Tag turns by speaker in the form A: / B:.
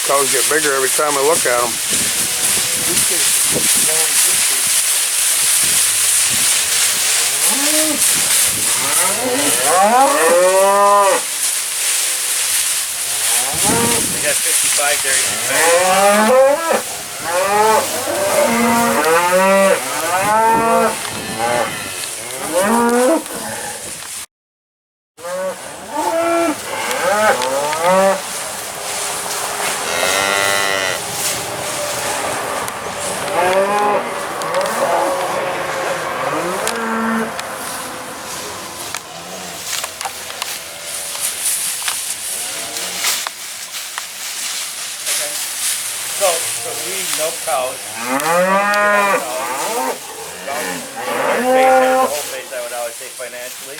A: Cows get bigger every time I look at them.
B: We got 55 there. So we milk cows. The whole base, I would always say financially.